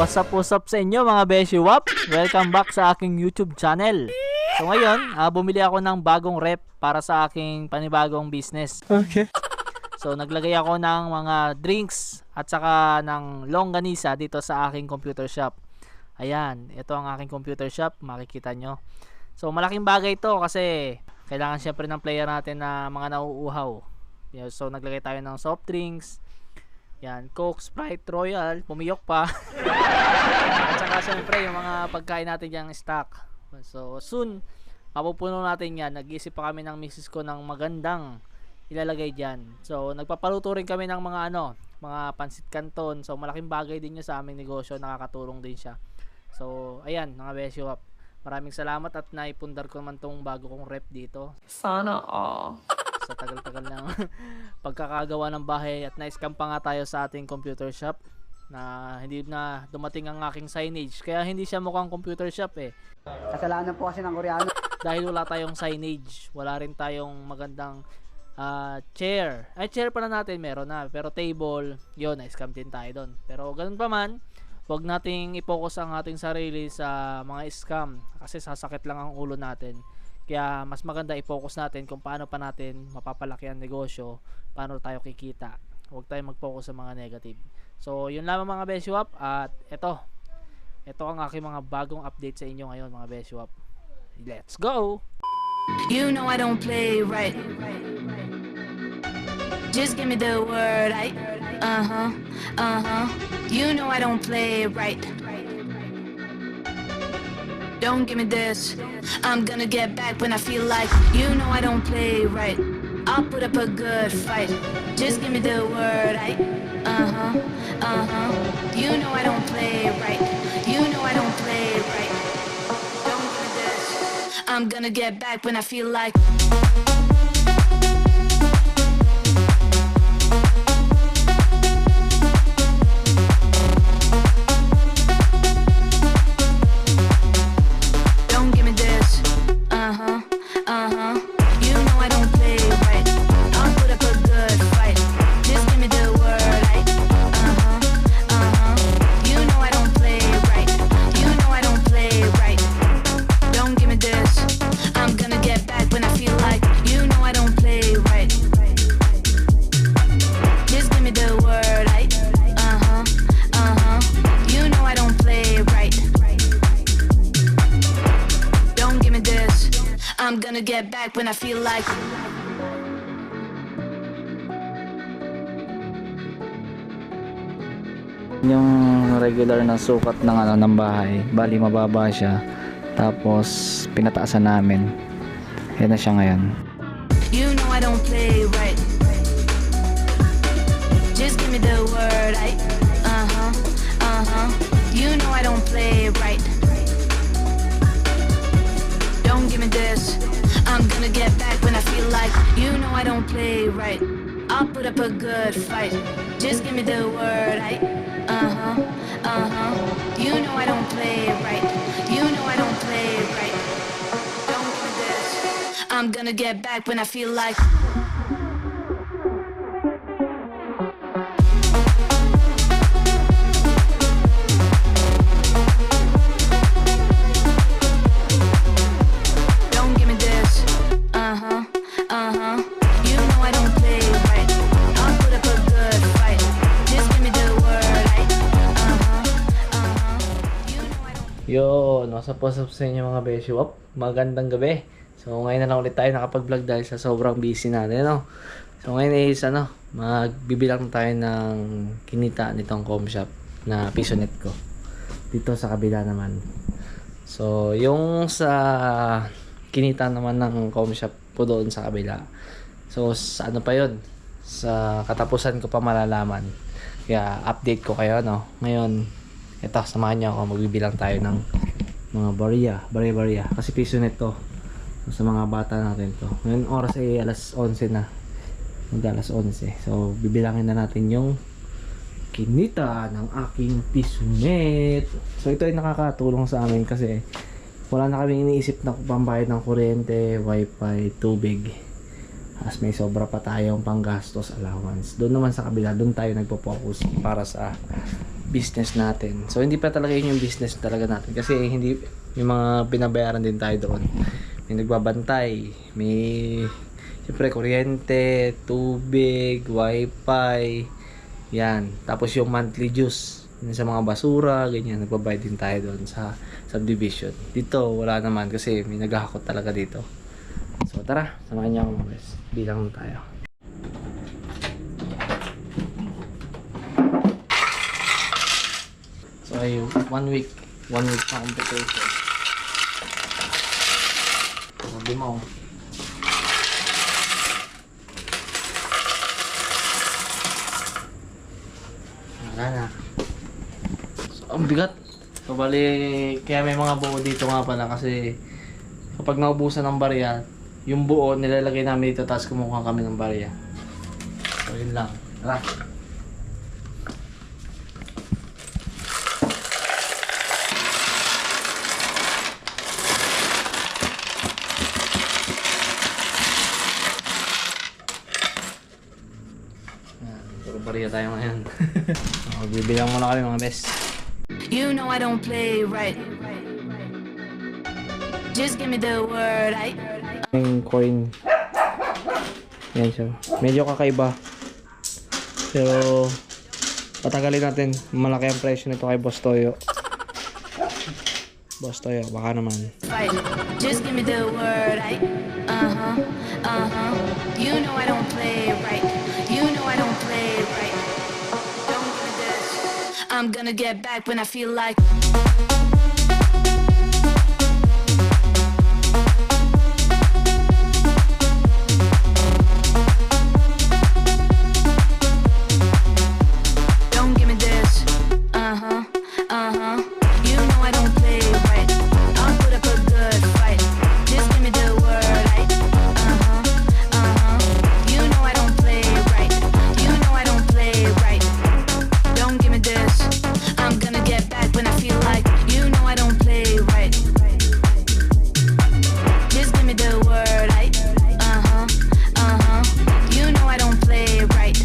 What's up sa inyo mga Beshiwap? Welcome back sa aking YouTube channel. So ngayon, bumili ako ng bagong rep para sa aking panibagong business. Okay. So naglagay ako ng mga drinks at saka ng longganisa dito sa aking computer shop. Ayan, ito ang aking computer shop, makikita nyo. So malaking bagay ito kasi kailangan syempre ng player natin na mga nauuhaw. So naglagay tayo ng soft drinks. Yan, Coke, Sprite, Royal, pumiyok pa. At saka syempre yung mga pagkain natin yung stock. So soon, mapupuno natin yan. Nag-iisip pa kami ng misis ko ng magandang ilalagay dyan. So nagpapaluto rin kami ng mga mga pansit canton. So malaking bagay din yun sa aming negosyo, nakakatulong din siya. So ayan mga Beshiwap, maraming salamat at naipundar ko naman tong bago kong rep dito. Sana all. Sa tagal-tagal ng pagkakagawa ng bahay at na-scam pa nga tayo sa ating computer shop na hindi na dumating ang aking signage, kaya hindi siya mukhang computer shop eh. Kasalanan po kasi ng Koreano. Dahil wala tayong signage, wala rin tayong magandang chair. Ay, chair pala natin meron na, pero table, yun, na-scam din tayo doon. Pero ganun pa man, huwag nating i-focus ang ating sarili sa mga scam kasi sasakit lang ang ulo natin. Kaya mas maganda i-focus natin kung paano pa natin mapapalaki ang negosyo, paano tayo kikita. Huwag tayong mag-focus sa mga negative. So yun lamang mga Beshiwap, at ito ang aking mga bagong update sa inyo ngayon mga Beshiwap. Let's go! You know I don't play right. Just give me the word, You know I don't play right. Don't give me this. I'm gonna get back when I feel like. You know I don't play right. I'll put up a good fight. Just give me the word, You know I don't play right. You know I don't play right. Don't give me this. I'm gonna get back when I feel like. You know I don't play right. I'll put up a good fight. Just give me the word, You know I don't play right. You know I don't play right. Don't give me this. I'm gonna get back when I feel like. You know I don't play right. Just give me the word, You know I don't play right. Don't give me this. I'm gonna get back when I feel like. Yung regular na sukat ng ng bahay, bali mababa siya, tapos pinataasan namin. Yan na siya ngayon. You know I don't play right. Just give me the word, You know I don't play right. Don't give me this. I'm gonna get back when I feel like. You know I don't play right. I'll put up a good fight. Just give me the word, You know I don't play right. You know I don't play right. Don't give me this. I'm gonna get back when I feel like. You know I don't play right. I'll put up a good fight. Just give me the word, You know I don't. Yun, what's up sa inyo mga Beshiwap? Magandang gabi. So ngayon na lang ulit tayo nakapag-vlog dahil sa sobrang busy natin, So ngayon is magbibilang tayo ng kinita nitong com shop na Pisonet ko. Dito sa kabila naman. So yung sa kinita naman ng com shop po doon sa kabila. So sa pa yun? Sa katapusan ko pa malalaman. Kaya update ko kayo, Ngayon, ito, samahan niyo ako. Magbibilang tayo ng mga barya. Kasi Pisonet to. So, sa mga bata natin to. Ngayon oras ay alas 11 na. Alas 11. So bibilangin na natin yung kinita ng aking Pisonet. So ito ay nakakatulong sa amin kasi wala na kaming iniisip na pambayad ng kuryente, wifi, tubig. As may sobra pa tayong panggastos allowance. Doon naman sa kabila, doon tayo nagpo-focus para sa business natin. So hindi pa talaga yun yung business talaga natin kasi hindi yung mga binabayaran din tayo doon. May nagbabantay, may siyempre kuryente, tubig, wifi, yan. Tapos yung monthly dues yun sa mga basura, ganyan, nagbabayad din tayo doon sa subdivision. Dito wala naman kasi may naghahakot talaga dito. So tara, samahan niyo ako mga bes. Bilang tayo. So ay 1 week na competition. Sabi mo. Wala na. So ang bigat. So bali, kaya may mga buo dito nga pala kasi kapag naubusan ng barya, yung buo nilalagay namin dito tapos kumukuha kami ng barya. So yun lang. Tara. Puro barya tayo ngayon. So, bibilang muna kami mga best. You know I don't play right. Just give me the word, Yung coin. Yan siya. Medyo kakaiba. Pero patagalin natin. Malaki ang presyo nito kay Boss Toyo. Boss Toyo, baka naman. fight. Just give me the word, You know I don't play right. You know I don't play right. Don't give me this. I'm gonna get back when I feel like. Don't give me this. You know I don't play right. I'll put up a good fight. Just give me the word, You know I don't play right. You know I don't play right. Don't give me this. I'm gonna get back when I feel like. You know I don't play right. Just give me the word, You know I don't play right.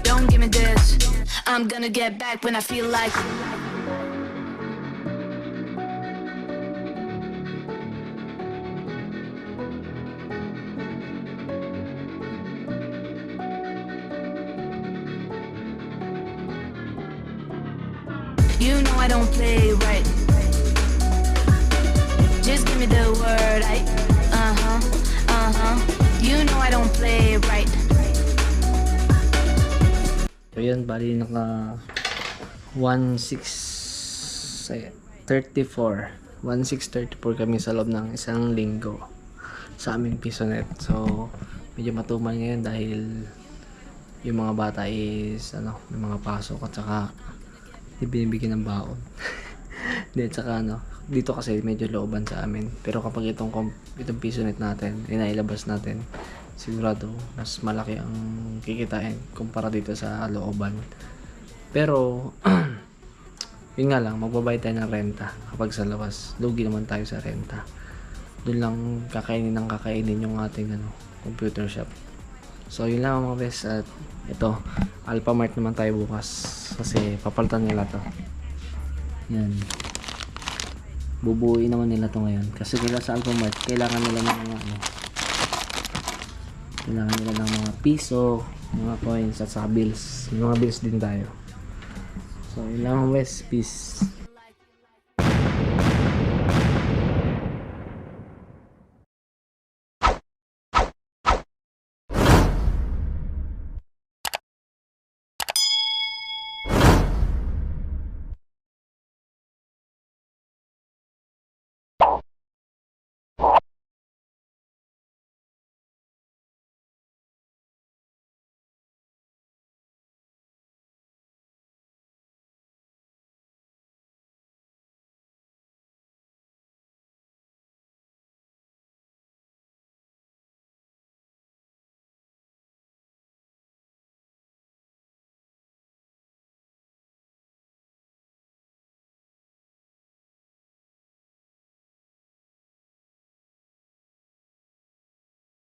Don't give me this. I'm gonna get back when I feel like. You know I don't play right. Just give me the word, You know I don't play right. So yun, bali naka 1634 kami sa loob ng isang linggo sa aming Pisonet. So medyo matumal ngayon dahil yung mga bata is may mga pasok at saka binibigyan ng baon. Then saka dito kasi medyo looban sa amin. Pero kapag itong Pisonet natin, inailabas natin, sigurado mas malaki ang kikitain kumpara dito sa looban. Pero yun nga lang, magbabayad tayo ng renta kapag sa labas. Lugi naman tayo sa renta. Doon lang kakainin yung ating computer shop. So yun lang mga best. At ito, Alphamart naman tayo bukas kasi papalitan nila to. Yan, bubuuin naman nila to ngayon kasi nila sa Alphamart kailangan nila ng mga piso, mga coins at saka bills. May mga bills din tayo. So yun lang mga best. Peace.